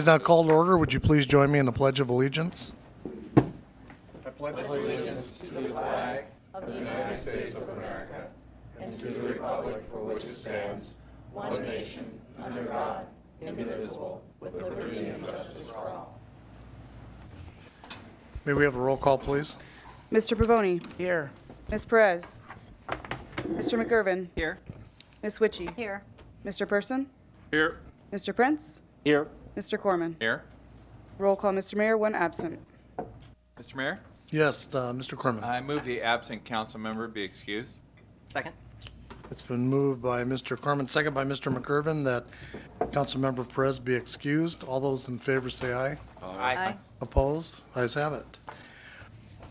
is now called to order. Would you please join me in the Pledge of Allegiance? I pledge allegiance to the flag of the United States of America and to the republic for which it stands, one nation, under God, indivisible, with liberty and justice for all. May we have a roll call, please? Mr. Pavoni. Here. Ms. Perez. Mr. McIrvin. Here. Ms. Witchy. Here. Mr. Person. Here. Mr. Prince. Here. Mr. Corman. Here. Roll call, Mr. Mayor, one absent. Mr. Mayor, Yes, Mr. Corman. I move the absent council member be excused. Second. It's been moved by Mr. Corman, second by Mr. McIrvin, that Councilmember Perez be excused. All those in favor say aye. Aye. Opposed? Ayes have it.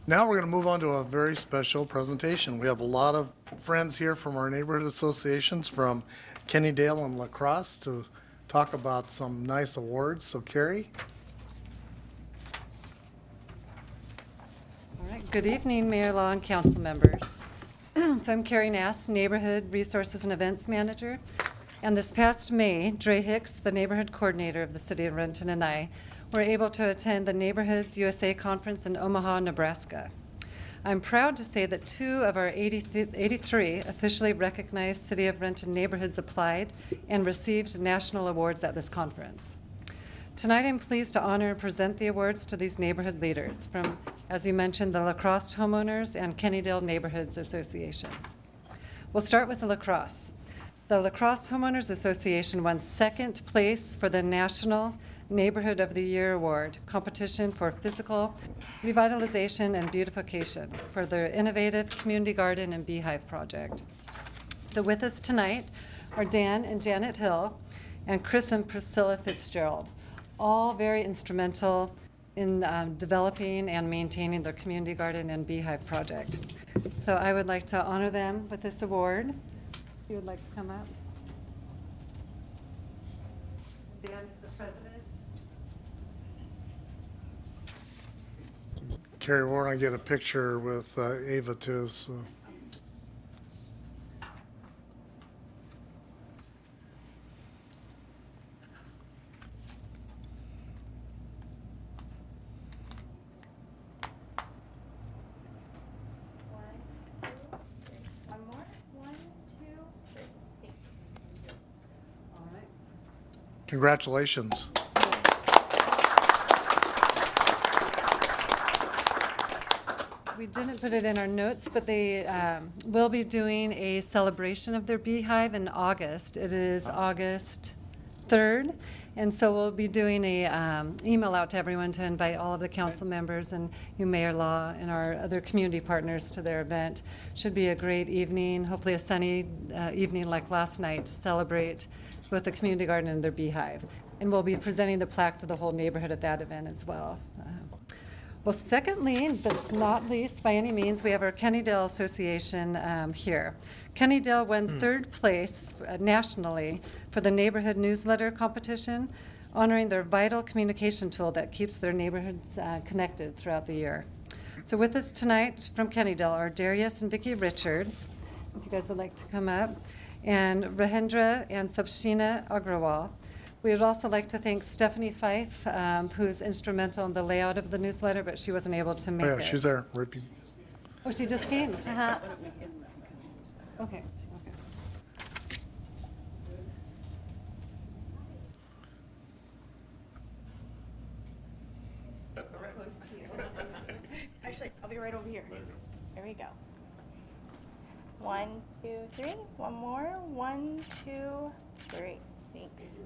Now we're going to move on to a very special presentation. We have a lot of friends here from our neighborhood associations from Kennydale and La Crosse to talk about some nice awards. So Carrie? All right. Good evening, Mayor Law and council members. So I'm Carrie Nass, Neighborhood Resources and Events Manager. And this past May, Dre Hicks, the neighborhood coordinator of the city of Renton, and I were able to attend the Neighborhoods USA Conference in Omaha, Nebraska. I'm proud to say that 2 of our 83 officially recognized City of Renton neighborhoods applied and received national awards at this conference. Tonight, I'm pleased to honor and present the awards to these neighborhood leaders from, as you mentioned, the La Crosse Homeowners and Kennydale Neighborhoods Associations. We'll start with the La Crosse. The La Crosse Homeowners Association won 2nd place for the National Neighborhood of the Year Award competition for physical revitalization and beautification for their innovative community garden and beehive project. So with us tonight are Dan and Janet Hill and Chris and Priscilla Fitzgerald, all very instrumental in developing and maintaining their community garden and beehive project. So I would like to honor them with this award. If you would like to come up. Dan is the president. Carrie, we're going to get a picture with Ava too. So. Congratulations. We didn't put it in our notes, but they will be doing a celebration of their beehive in August. It is August 3rd, and so we'll be doing a email out to everyone to invite all of the council members and you, Mayor Law, and our other community partners to their event. Should be a great evening, hopefully a sunny evening like last night to celebrate with the community garden and their beehive. And we'll be presenting the plaque to the whole neighborhood at that event as well. Well, secondly, but not least by any means, we have our Kennydale Association here. Kennydale won 3rd place nationally for the neighborhood newsletter competition, honoring their vital communication tool that keeps their neighborhoods connected throughout the year. So with us tonight from Kennydale are Darius and Vicki Richards, if you guys would like to come up, and Rahendra and Subshina Agrawal. We would also like to thank Stephanie Fife, who's instrumental in the layout of the newsletter, but she wasn't able to make it. Yeah, she's there. Right. Oh, she just came? Uh-huh. Okay. Actually, I'll be right over here. There we go. 1, 2, 3. One more. 1, 2, 3. Thanks.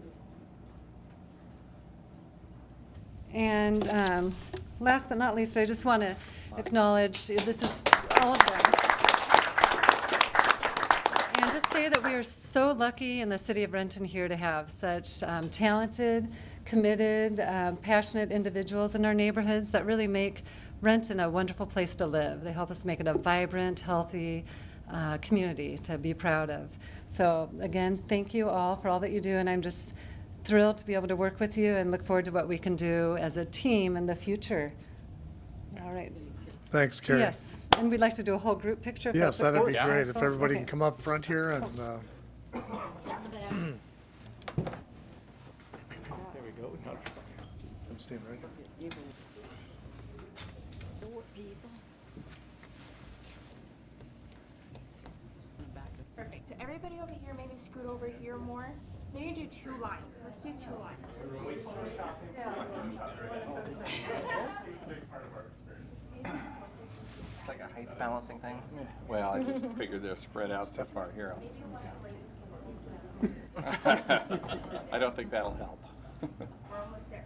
And last but not least, I just want to acknowledge, this is all of them. And just say that we are so lucky in the city of Renton here to have such talented, committed, passionate individuals in our neighborhoods that really make Renton a wonderful place to live. They help us make it a vibrant, healthy community to be proud of. So again, thank you all for all that you do, and I'm just thrilled to be able to work with you and look forward to what we can do as a team in the future. All right. Thanks, Carrie. Yes, and we'd like to do a whole group picture. if Yes, that's that'd be okay. great. If everybody Okay. can come up front here and There we go. I'm staying right here. Perfect. So everybody over here, maybe scoot over here more. Maybe do 2 lines. Let's do 2 lines. It's like a height balancing thing. Well, I just figured they're spread out so far here. I don't think that'll help. We're almost there.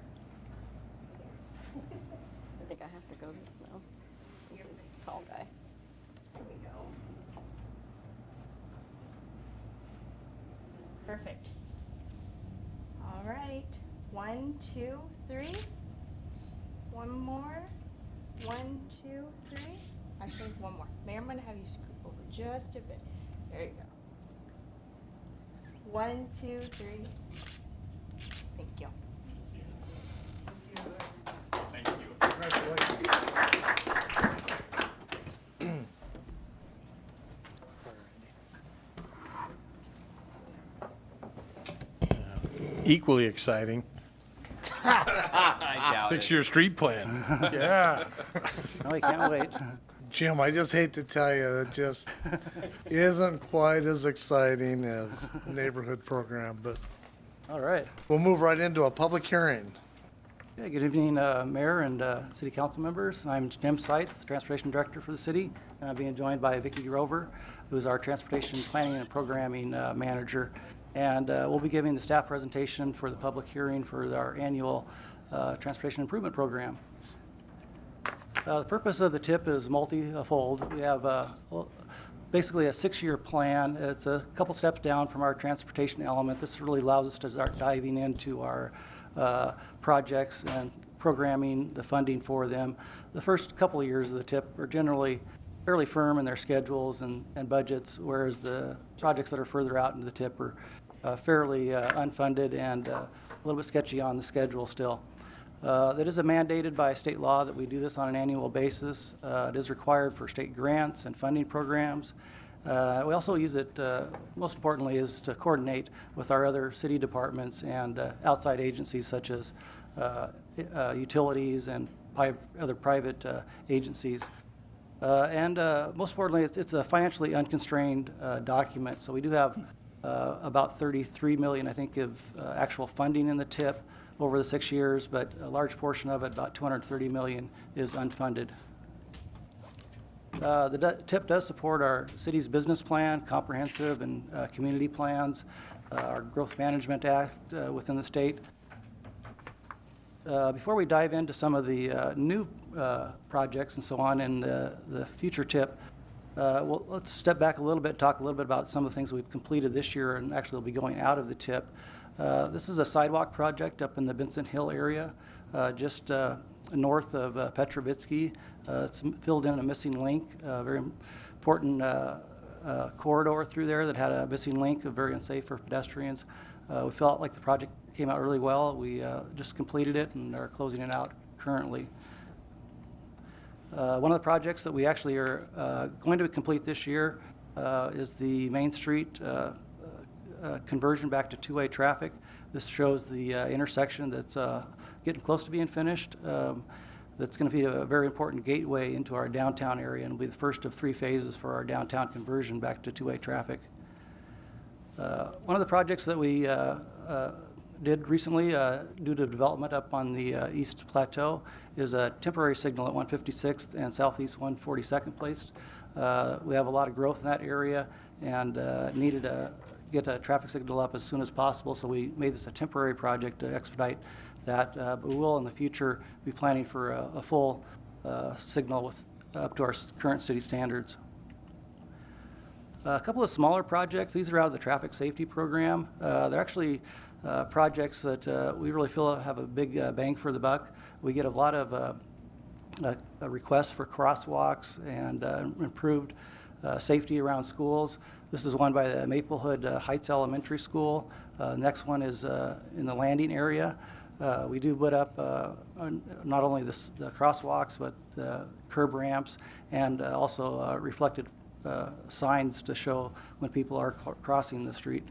I think I have to go now. See this tall guy. Here we go. Perfect. All right. 1, 2, 3. One more. 1, 2, 3. Actually, one more. Mayor, I'm going to have you scoot over just a bit. There you go. 1, 2, 3. Thank you. Congratulations. Equally exciting, I doubt it. 6-year street plan. Yeah. No, I can't wait. Jim, I just hate to tell you, it just isn't quite as exciting as neighborhood program, but All right. we'll move right into a public hearing. Okay, good evening, Mayor and City Council members. I'm Jim Seitz, the Transportation Director for the city, and I'm being joined by Vicki Grover, who's our Transportation Planning and Programming Manager. And we'll be giving the staff presentation for the public hearing for our annual Transportation Improvement Program. The purpose of the TIP is multi-fold. We have basically a 6-year plan. It's a couple steps down from our transportation element. This really allows us to start diving into our projects and programming the funding for them. The first couple of years of the TIP are generally fairly firm in their schedules and budgets, whereas the projects that are further out into the TIP are fairly unfunded and a little bit sketchy on the schedule still. That is mandated by state law that we do this on an annual basis. It is required for state grants and funding programs. We also use it, most importantly, is to coordinate with our other city departments and outside agencies such as utilities and other private agencies. And most importantly, it's a financially unconstrained document. So we do have about $33 million, I think, of actual funding in the TIP over the 6 years, but a large portion of it, about $230 million, is unfunded. The TIP does support our city's business plan, comprehensive and community plans, our Growth Management Act within the state. Before we dive into some of the new projects and so on in the future TIP, well, let's step back a little bit, talk a little bit about some of the things we've completed this year and actually will be going out of the TIP. This is a sidewalk project up in the Benson Hill area, just north of Petrovitsky. It's filled in a missing link, a very important corridor through there that had a missing link, very unsafe for pedestrians. We felt like the project came out really well. We just completed it and are closing it out currently. One of the projects that we actually are going to complete this year is the Main Street conversion back to two-way traffic. This shows the intersection that's getting close to being finished. That's going to be a very important gateway into our downtown area and will be the first of 3 phases for our downtown conversion back to two-way traffic. One of the projects that we did recently due to development up on the East Plateau is a temporary signal at 156th and Southeast 142nd Place. We have a lot of growth in that area and needed to get a traffic signal up as soon as possible, so we made this a temporary project to expedite that, but we will in the future be planning for a full signal with up to our current city standards. A couple of smaller projects, these are out of the traffic safety program. They're actually projects that we really feel have a big bang for the buck. We get a lot of requests for crosswalks and improved safety around schools. This is one by the Maplewood Heights Elementary School. Next one is in the landing area. We do put up not only the crosswalks, but curb ramps and also reflected signs to show when people are crossing the street.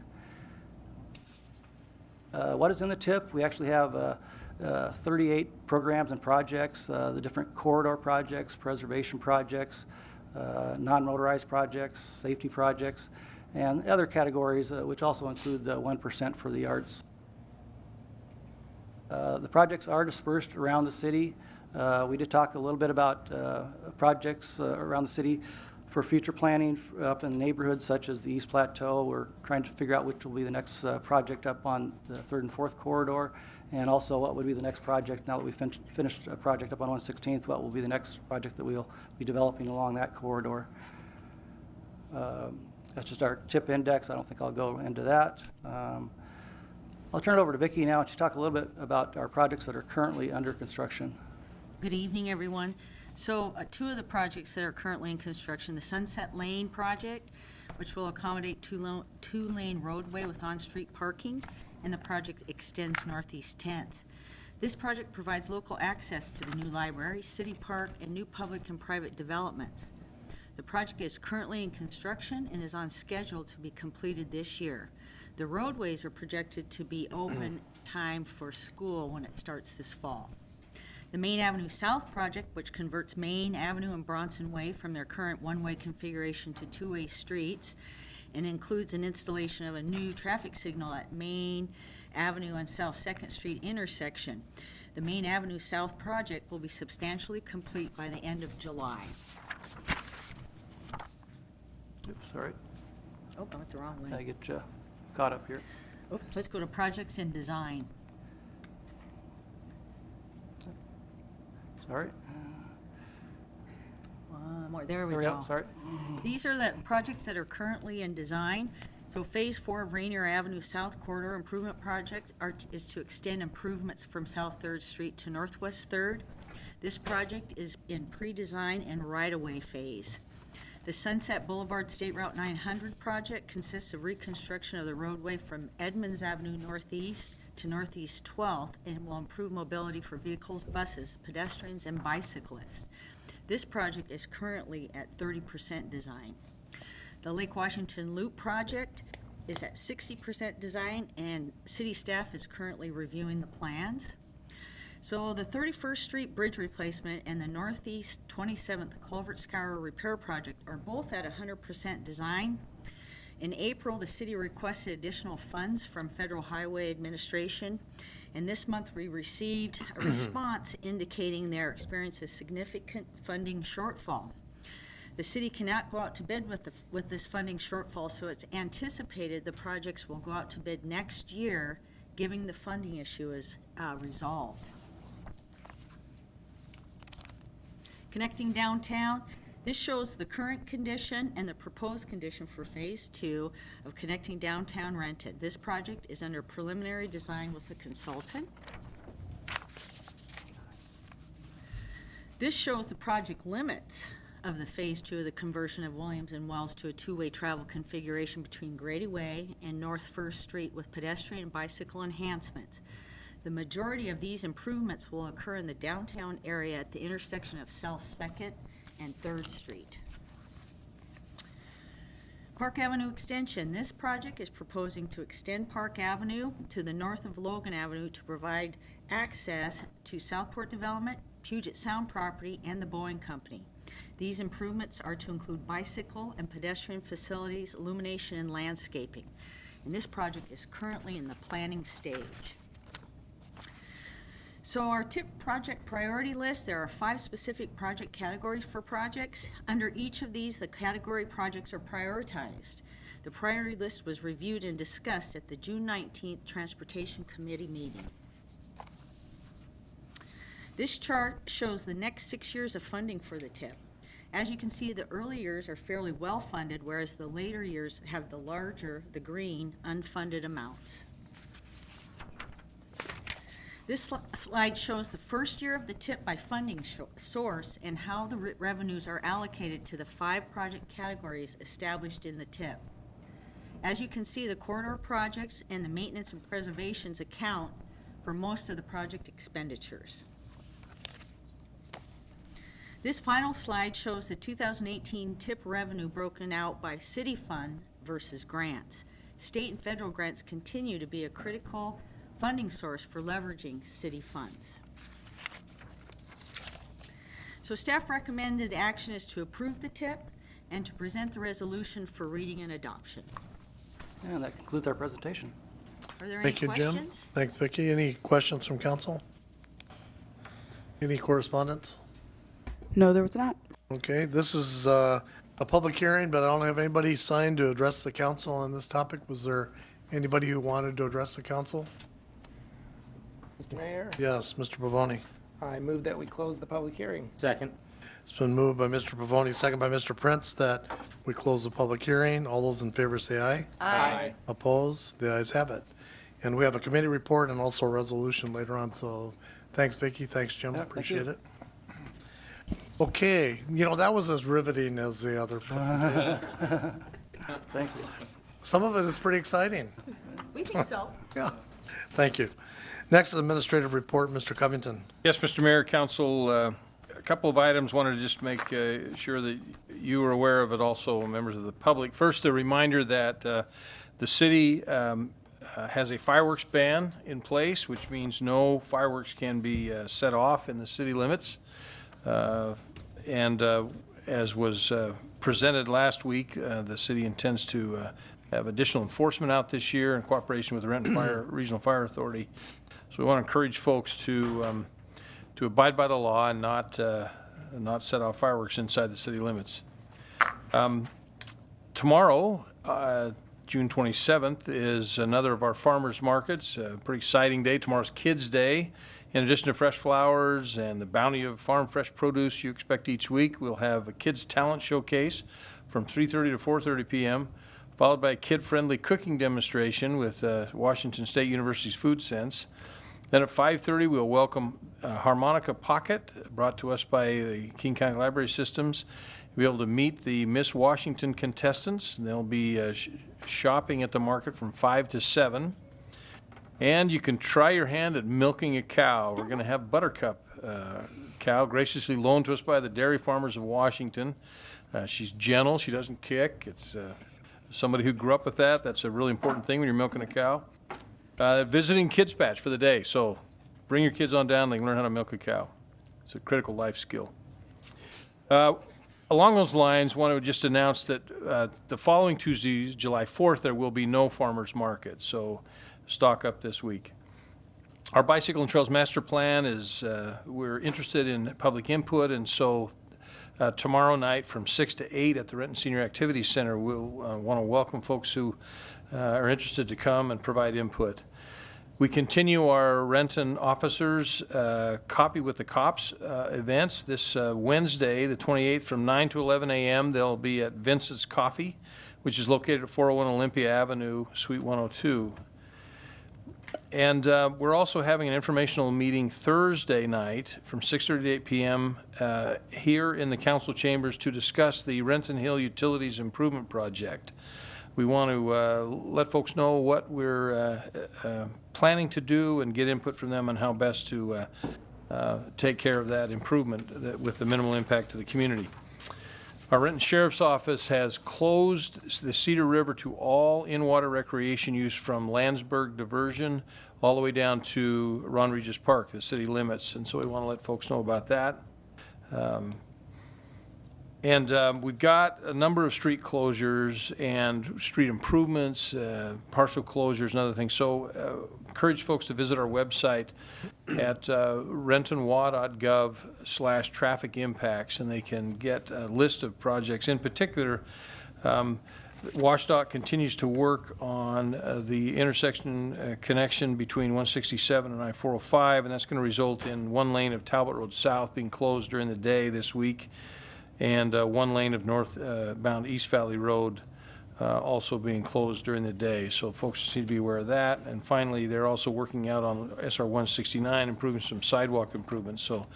What is in the TIP? We actually have 38 programs and projects, the different corridor projects, preservation projects, non-motorized projects, safety projects, and other categories, which also include the 1% for the arts. The projects are dispersed around the city. We did talk a little bit about projects around the city for future planning up in neighborhoods such as the East Plateau. We're trying to figure out which will be the next project up on the 3rd and 4th corridor, and also what would be the next project now that we finished a project up on 116th, what will be the next project that we'll be developing along that corridor. That's just our TIP index. I don't think I'll go into that. I'll turn it over to Vicki now, and she'll talk a little bit about our projects that are currently under construction. Good evening, everyone. So two of the projects that are currently in construction, the Sunset Lane project, which will accommodate two-lane roadway with on-street parking, and the project extends Northeast 10th. This project provides local access to the new library, city park, and new public and private developments. The project is currently in construction and is on schedule to be completed this year. The roadways are projected to be open time for school when it starts this fall. The Main Avenue South project, which converts Main Avenue and Bronson Way from their current one-way configuration to two-way streets, and includes an installation of a new traffic signal at Main Avenue and South 2nd Street intersection. The Main Avenue South project will be substantially complete by the end of July. Oops, sorry. Oh, I went the wrong I way. get you caught up here. Oops, let's go to projects in design. Sorry. One more, there we There we go. go, sorry. These are the projects that are currently in design. So Phase 4 of Rainier Avenue South Corridor Improvement Project is to extend improvements from South 3rd Street to Northwest 3rd. This project is in pre-design and right-of-way phase. The Sunset Boulevard State Route 900 project consists of reconstruction of the roadway from Edmonds Avenue Northeast to Northeast 12th and will improve mobility for vehicles, buses, pedestrians, and bicyclists. This project is currently at 30% design. The Lake Washington Loop project is at 60% design, and city staff is currently reviewing the plans. So the 31st Street Bridge replacement and the Northeast 27th Culvert Scour repair project are both at 100% design. In April, the city requested additional funds from Federal Highway Administration, and this month we received a response indicating they're experiencing a significant funding shortfall. The city cannot go out to bid with this funding shortfall, so it's anticipated the projects will go out to bid next year, given the funding issue is resolved. Connecting downtown, this shows the current condition and the proposed condition for Phase 2 of Connecting Downtown Renton. This project is under preliminary design with a consultant. This shows the project limits of the Phase 2 of the conversion of Williams and Wells to a two-way travel configuration between Grady Way and North 1st Street with pedestrian and bicycle enhancements. The majority of these improvements will occur in the downtown area at the intersection of South 2nd and 3rd Street. Park Avenue Extension. This project is proposing to extend Park Avenue to the north of Logan Avenue to provide access to Southport Development, Puget Sound property, and the Boeing Company. These improvements are to include bicycle and pedestrian facilities, illumination, and landscaping. And this project is currently in the planning stage. So our TIP project priority list, there are 5 specific project categories for projects. Under each of these, the category projects are prioritized. The priority list was reviewed and discussed at the June 19th Transportation Committee meeting. This chart shows the next 6 years of funding for the TIP. As you can see, the early years are fairly well funded, whereas the later years have the larger, the green, unfunded amounts. This slide shows the first year of the TIP by funding source and how the revenues are allocated to the 5 project categories established in the TIP. As you can see, the corridor projects and the maintenance and preservations account for most of the project expenditures. This final slide shows the 2018 TIP revenue broken out by city fund versus grants. State and federal grants continue to be a critical funding source for leveraging city funds. So staff recommended action is to approve the tip and to present the resolution for reading and adoption. And that concludes our presentation. Are there any Thank you, Jim. questions? Thanks, Vicki. Any questions from council? Any correspondence? No, there was not. Okay, this is a public hearing, but I don't have anybody signed to address the council on this topic. Was there anybody who wanted to address the council? Mr. Mayor, Yes, Mr. Pavoni. I move that we close the public hearing. Second. It's been moved by Mr. Pavoni, second by Mr. Prince, that we close the public hearing. All those in favor say aye. Aye. Opposed? The ayes have it. And we have a committee report and also a resolution later on, so thanks, Vicki, thanks, Jim, Yeah, thank appreciate you. it. Okay, that was as riveting as the other. Thank you. Some of it is pretty exciting. We think so. Yeah, thank you. Next is administrative report, Mr. Covington. Yes, Mr. Mayor, Council, a couple of items, wanted to just make sure that you were aware of it, also members of the public. First, a reminder that the city has a fireworks ban in place, which means no fireworks can be set off in the city limits. And as was presented last week, the city intends to have additional enforcement out this year in cooperation with the Renton Regional Fire Authority. So we want to encourage folks to abide by the law and not set off fireworks inside the city limits. Tomorrow, June 27th, is another of our farmers markets. A pretty exciting day. Tomorrow's Kids Day. In addition to fresh flowers and the bounty of farm fresh produce you expect each week, we'll have a kids talent showcase from 3:30 to 4:30 p.m., followed by a kid-friendly cooking demonstration with Washington State University's Food Sense. Then at 5:30, we'll welcome Harmonica Pocket, brought to us by the King County Library Systems. We'll be able to meet the Miss Washington contestants. They'll be shopping at the market from 5 to 7. And you can try your hand at milking a cow. We're going to have Buttercup cow, graciously loaned to us by the dairy farmers of Washington. She's gentle. She doesn't kick. It's somebody who grew up with that. That's a really important thing when you're milking a cow. Visiting Kids Patch for the day. So bring your kids on down. They can learn how to milk a cow. It's a critical life skill. Along those lines, I want to just announce that the following Tuesday, July 4th, there will be no farmers market. So stock up this week. Our Bicycle and Trails Master Plan is, we're interested in public input, and so tomorrow night from 6 to 8 at the Renton Senior Activities Center, we'll want to welcome folks who are interested to come and provide input. We continue our Renton Officers Coffee with the Cops events this Wednesday, the 28th, from 9 to 11 a.m. They'll be at Vince's Coffee, which is located at 401 Olympia Avenue, Suite 102. And we're also having an informational meeting Thursday night from 6:30 to 8 p.m. Here in the council chambers to discuss the Renton Hill Utilities Improvement Project. We want to let folks know what we're planning to do and get input from them on how best to take care of that improvement with the minimal impact to the community. Our Renton Sheriff's Office has closed the Cedar River to all in-water recreation use from Landsberg Diversion all the way down to Ron Regis Park, the city limits, and so we want to let folks know about that. We've got a number of street closures and street improvements, partial closures and other things. So encourage folks to visit our website at rentonwa.gov/traffic impacts, and they can get a list of projects. In particular, WashDOT continues to work on the intersection connection between 167 and I-405, and that's going to result in one lane of Talbot Road South being closed during the day this week, and one lane of northbound East Valley Road also being closed during the day. So folks just need to be aware of that. And finally, they're also working out on SR 169, improving some sidewalk improvements. So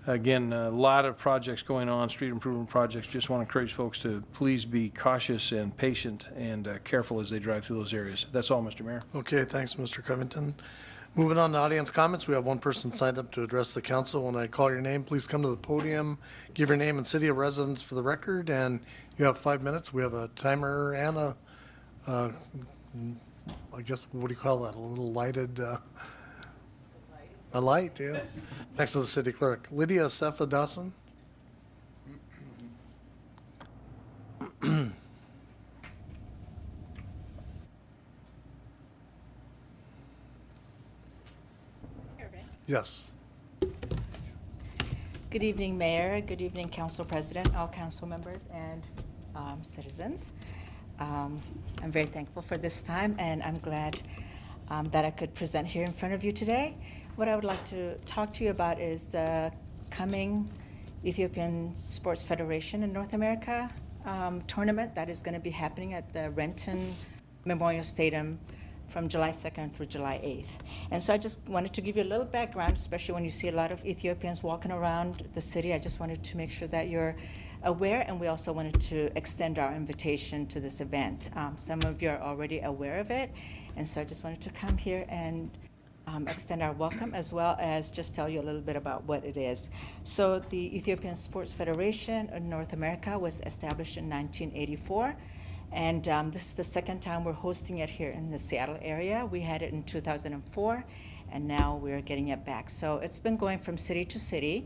again, a lot of projects going on, street improvement projects. Just want to encourage folks to please be cautious and patient and careful as they drive through those areas. That's all, Mr. Mayor. Okay, thanks, Mr. Covington. Moving on to audience comments, we have one person signed up to address the council. When I call your name, please come to the podium, give your name and city of residence for the record, and you have 5 minutes. We have a timer and a I guess, what do you call that, a little lighted, a light, yeah, next to the city clerk. Lydia Sefa Dawson? Yes. Good evening, Mayor. Good evening, Council President, all council members, and citizens. I'm very thankful for this time, and I'm glad that I could present here in front of you today. What I would like to talk to you about is the coming Ethiopian Sports Federation in North America tournament that is going to be happening at the Renton Memorial Stadium from July 2nd through July 8th. And so I just wanted to give you a little background, especially when you see a lot of Ethiopians walking around the city. I just wanted to make sure that you're aware, and we also wanted to extend our invitation to this event. Some of you are already aware of it, and so I just wanted to come here and extend our welcome, as well as just tell you a little bit about what it is. So the Ethiopian Sports Federation in North America was established in 1984. And this is the second time we're hosting it here in the Seattle area. We had it in 2004, and now we're getting it back. So it's been going from city to city,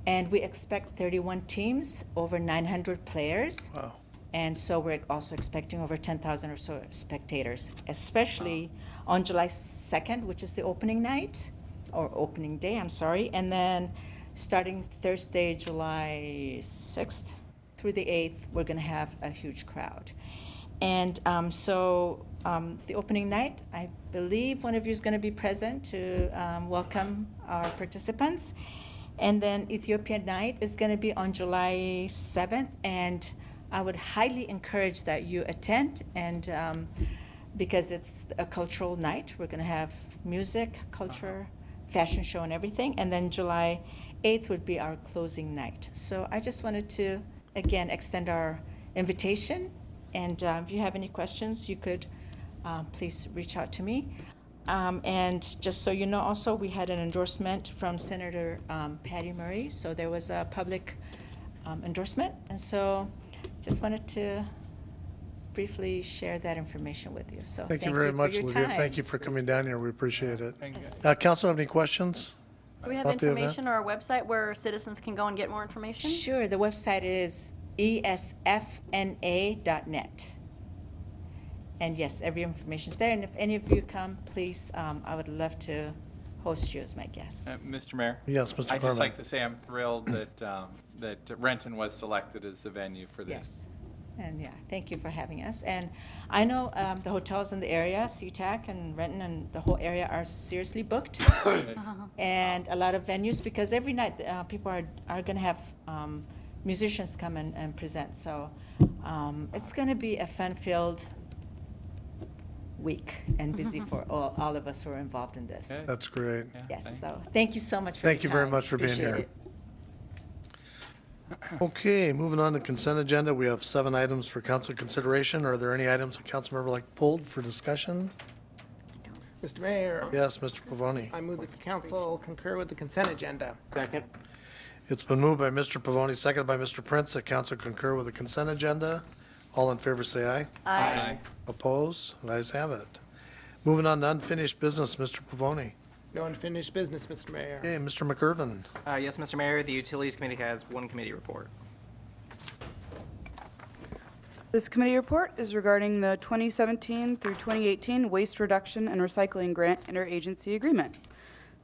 and we expect 31 teams, over 900 players. Wow. And so we're also expecting over 10,000 or so spectators, especially on July 2nd, which is the opening night, or opening day, I'm sorry. And then starting Thursday, July 6th through the 8th, we're going to have a huge crowd. And the opening night, I believe one of you is going to be present to welcome our participants. And then Ethiopian night is going to be on July 7th, and I would highly encourage that you attend, and because it's a cultural night. We're going to have music, culture, fashion show, and everything. And then July 8th would be our closing night. So I just wanted to, again, extend our invitation. And if you have any questions, you could please reach out to me. And just so you know, also, we had an endorsement from Senator Patty Murray. So there was a public endorsement. And so just wanted to briefly share that information with you. So Thank you very much, for your Lydia. time. Thank you for coming down here. We appreciate it. Thank you. Council, have any questions? Do we have About the event? information on our website where citizens can go and get more information? Sure, the website is esfna.net. And yes, every information is there. And if any of you come, please, I would love to host you as my guests. Mr. Mayor? Yes, Mr. I'd just Corman. like to say I'm thrilled that, that Renton was selected as the venue for this. Yes. And yeah, thank you for having us. And I know the hotels in the area, SeaTac and Renton and the whole area are seriously booked. And a lot of venues, because every night people are going to have musicians come and present. So it's going to be a fun-filled week and busy for all of us who are involved in this. Okay. That's great. Yeah, Yes, thank so thank you so much for Thank your you very time. much for being Appreciate here. it. Okay, moving on to consent agenda. We have 7 items for council consideration. Are there any items a council member like pulled for discussion? Mr. Mayor, Yes, Mr. Pavoni. I move that the council concur with the consent agenda. Second. It's been moved by Mr. Pavoni, seconded by Mr. Prince, that council concur with the consent agenda. All in favor say aye. Aye. Opposed? The ayes have it. Moving on to unfinished business, Mr. Pavoni. No unfinished business, Mr. Mayor. Okay, Mr. McGurven. Yes, Mr. Mayor, the Utilities Committee has one committee report. This committee report is regarding the 2017 through 2018 Waste Reduction and Recycling Grant Interagency Agreement.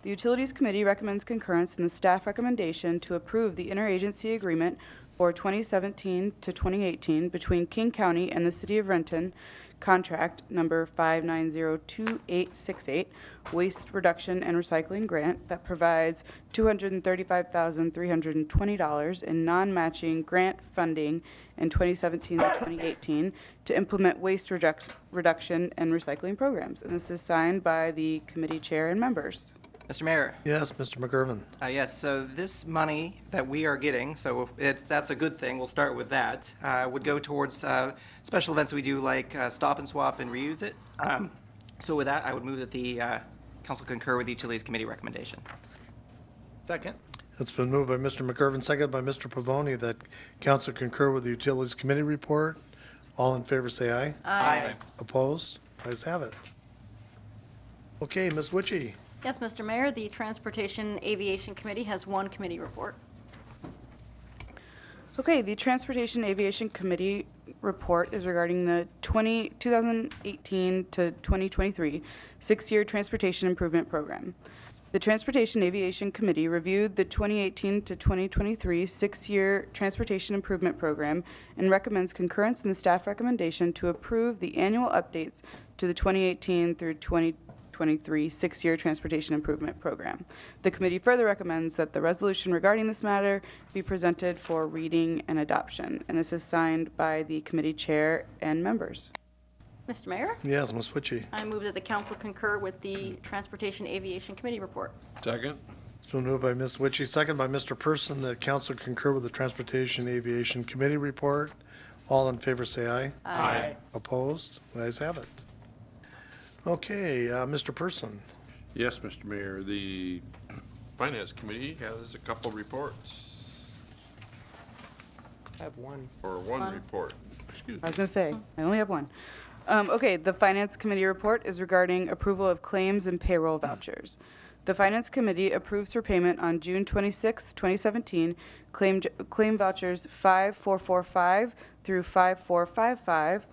The Utilities Committee recommends concurrence in the staff recommendation to approve the interagency agreement for 2017 to 2018 between King County and the City of Renton, contract number 5902868, Waste Reduction and Recycling Grant that provides $235,320 in non-matching grant funding in 2017 to 2018 to implement waste reduction and recycling programs. And this is signed by the committee chair and members. Mr. Mayor, Yes, Mr. McGurven. yes, so this money that we are getting, so that's a good thing, we'll start with that, would go towards special events we do like Stop and Swap and Reuse It. So with that, I would move that the council concur with the Utilities Committee recommendation. Second. It's been moved by Mr. McGurven, seconded by Mr. Pavoni, that council concur with the Utilities Committee report. All in favor say aye. Aye. Opposed? Ayes have it. Okay, Ms. Witchy. Yes, Mr. Mayor, the Transportation Aviation Committee has one committee report. Okay, the Transportation Aviation Committee report is regarding the 2018 to 2023 six-year Transportation Improvement Program. The Transportation Aviation Committee reviewed the 2018 to 2023 six-year Transportation Improvement Program and recommends concurrence in the staff recommendation to approve the annual updates to the 2018 through 2023 six-year Transportation Improvement Program. The committee further recommends that the resolution regarding this matter be presented for reading and adoption, and this is signed by the committee chair and members. Mr. Mayor, Yes, Ms. Witchy. I move that the council concur with the Transportation Aviation Committee report. Second? It's been moved by Ms. Witchy, second by Mr. Person, that council concur with the Transportation Aviation Committee report. All in favor say aye. Aye. Opposed? The ayes have it. Okay, Mr. Person. Yes, Mr. Mayor, the Finance Committee has a couple reports, I have one. or one report, excuse I me. was going to say, I only have one. Okay, the Finance Committee report is regarding approval of claims and payroll vouchers. The Finance Committee approves for payment on June 26, 2017, claim vouchers 5445 through 5455,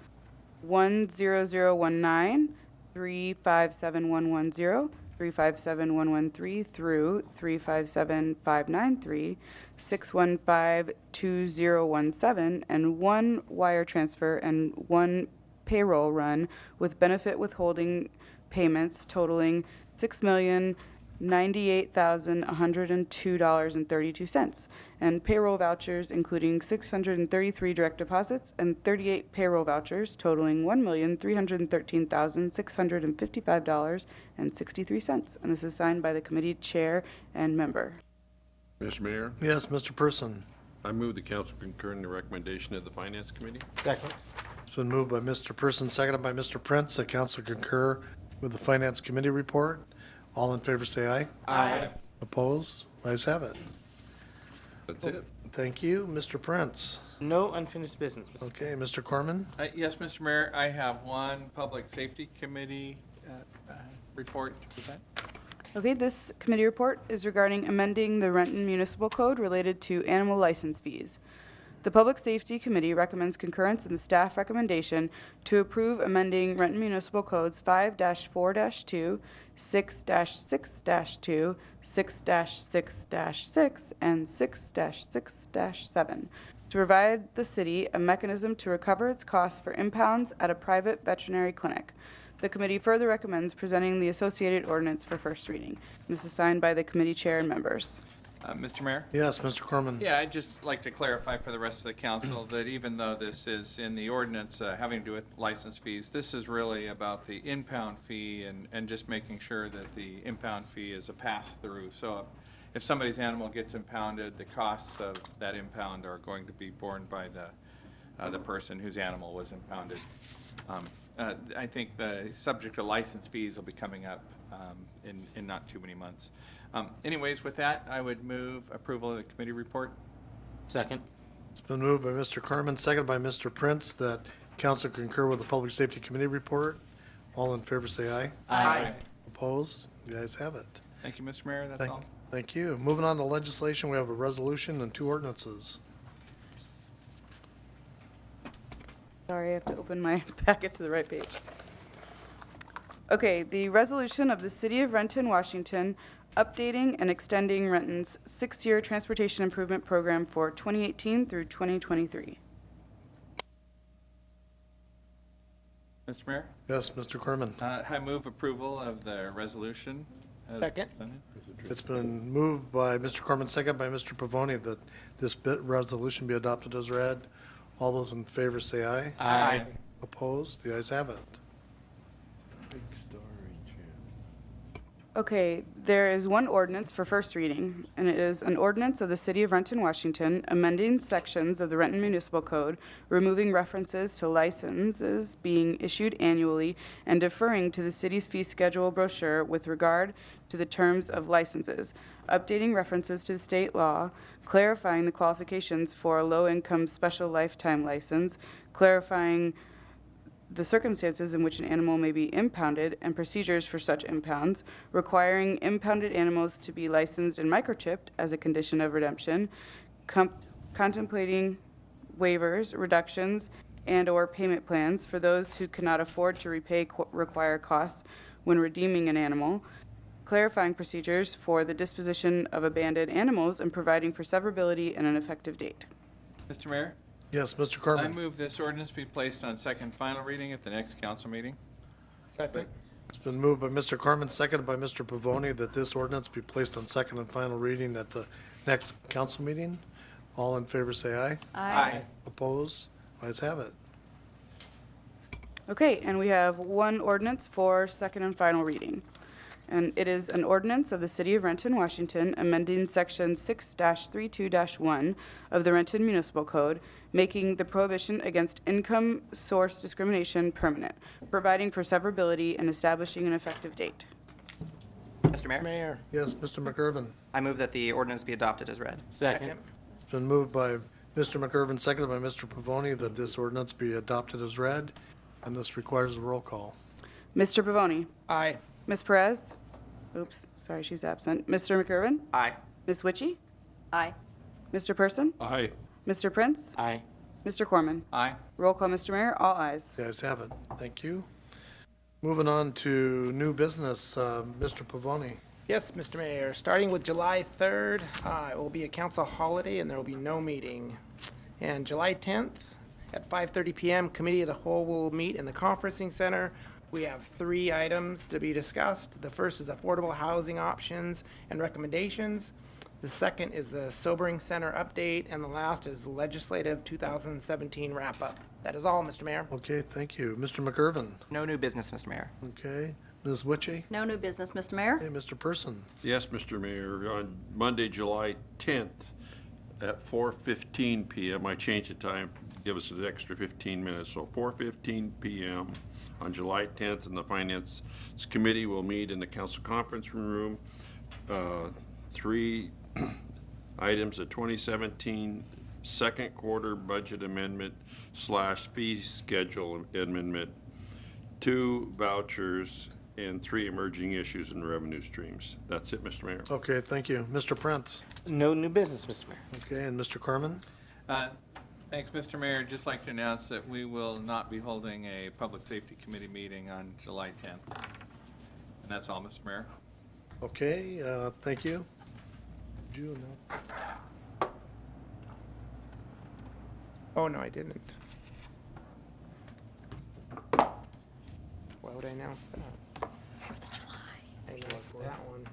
10019, 357110, 357113 through 357593, 6152017, and one wire transfer and one payroll run with benefit withholding payments totaling $6,098,102.32, and payroll vouchers including 633 direct deposits and 38 payroll vouchers totaling $1,313,655.63. And this is signed by the committee chair and member. Mr. Mayor, Yes, Mr. Person. I move the council concur in the recommendation of the Finance Committee. Second. It's been moved by Mr. Person, seconded by Mr. Prince, that council concur with the Finance Committee report. All in favor say aye. Aye. Opposed? Ayes have it. That's it. Thank you. Mr. Prince. No unfinished business, Mr. Okay, Mr. Corman. Yes, Mr. Mayor, I have one Public Safety Committee report to present. Okay, this committee report is regarding amending the Renton Municipal Code related to animal license fees. The Public Safety Committee recommends concurrence in the staff recommendation to approve amending Renton Municipal Codes 5-4-2, 6-6-2, 6-6-6, and 6-6-7 to provide the city a mechanism to recover its costs for impounds at a private veterinary clinic. The committee further recommends presenting the associated ordinance for first reading. This is signed by the committee chair and members. Mr. Mayor? Yes, Mr. Corman. Yeah, I'd just like to clarify for the rest of the council that even though this is in the ordinance having to do with license fees, this is really about the impound fee and just making sure that the impound fee is a pass-through. So if somebody's animal gets impounded, the costs of that impound are going to be borne by the person whose animal was impounded. I think the subject of license fees will be coming up in not too many months. Anyways, with that, I would move approval of the committee report. Second. It's been moved by Mr. Corman, seconded by Mr. Prince, that council concur with the Public Safety Committee report. All in favor say aye. Aye. Opposed? The ayes have it. Thank you, Mr. Mayor, that's Thank- all. Thank you. Moving on to legislation, we have a resolution and two ordinances. Sorry, I have to open my packet to the right page. Okay, the resolution of the City of Renton, Washington, updating and extending Renton's six-year transportation improvement program for 2018 through 2023. Mr. Mayor, Yes, Mr. Corman. I move approval of the resolution. as Second. presented. It's been moved by Mr. Corman, seconded by Mr. Pavoni, that this resolution be adopted as read. All those in favor say aye. Aye. Opposed? The ayes have it. Okay, there is one ordinance for first reading, and it is an ordinance of the City of Renton, Washington, amending sections of the Renton Municipal Code, removing references to licenses being issued annually, and deferring to the city's fee schedule brochure with regard to the terms of licenses, updating references to the state law, clarifying the qualifications for a low-income special lifetime license, clarifying the circumstances in which an animal may be impounded and procedures for such impounds, requiring impounded animals to be licensed and microchipped as a condition of redemption, contemplating waivers, reductions, and/or payment plans for those who cannot afford to repay required costs when redeeming an animal, clarifying procedures for the disposition of abandoned animals, and providing for severability and an effective date. Mr. Mayor, Yes, Mr. I Corman. move this ordinance be placed on second final reading at the next council meeting. Second. It's been moved by Mr. Corman, seconded by Mr. Pavoni, that this ordinance be placed on second and final reading at the next council meeting. All in favor say aye. Aye. Opposed? Ayes have it. Okay, and we have one ordinance for second and final reading. And it is an ordinance of the City of Renton, Washington, amending Section 6-32-1 of the Renton Municipal Code, making the prohibition against income source discrimination permanent, providing for severability, and establishing an effective date. Mr. Mayor, Mayor. Yes, Mr. McIrvin. I move that the ordinance be adopted as read. Second. It's been moved by Mr. McIrvin, seconded by Mr. Pavoni, that this ordinance be adopted as read, and this requires a roll call. Mr. Pavoni? Aye. Ms. Perez? Oops, sorry, she's absent. Mr. McIrvin? Aye. Ms. Witchy? Aye. Mr. Person? Aye. Mr. Prince? Aye. Mr. Corman? Aye. Roll call, Mr. Mayor, all ayes. The ayes have it. Thank you. Moving on to new business, Mr. Pavoni. Yes, Mr. Mayor, starting with July 3rd, it will be a council holiday and there will be no meeting. And July 10th at 5:30 PM, Committee of the Whole will meet in the conferencing center. We have 3 items to be discussed. The first is affordable housing options and recommendations. The second is the sobering center update, and the last is legislative 2017 wrap-up. That is all, Mr. Mayor. Okay, thank you. Mr. McIrvin. No new business, Mr. Mayor. Okay. Ms. Witchy. No new business, Mr. Mayor. Okay, Mr. Person. Yes, Mr. Mayor, on Monday, July 10th at 4:15 PM, I changed the time, give us an extra 15 minutes, so 4:15 PM on July 10th, and the Finance Committee will meet in the council conference room. 3 items, a 2017 second quarter budget amendment / fee schedule amendment, 2 vouchers, and 3 emerging issues and revenue streams. That's it, Mr. Mayor. Okay, thank you. Mr. Prince. No new business, Mr. Mayor. Okay, and Mr. Corman. Thanks, Mr. Mayor. Just like to announce that we will not be holding a Public Safety Committee meeting on July 10th. And that's all, Mr. Mayor. Okay, thank you. Did you announce? Oh, no, I didn't. Why would I announce that? I announced that one.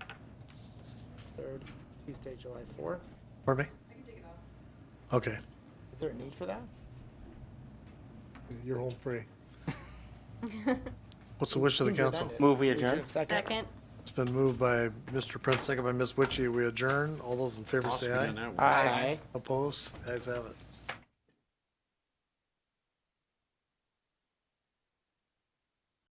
3rd, Tuesday, July 4th. Pardon me? Okay, Is there a need for that? you're home free. What's the wish of the council? Move we adjourn. Second. Second. It's been moved by Mr. Prince, second by Ms. Witchy. We adjourn. All those in favor say aye. Awesome, man, that Aye. Opposed? Ayes have it.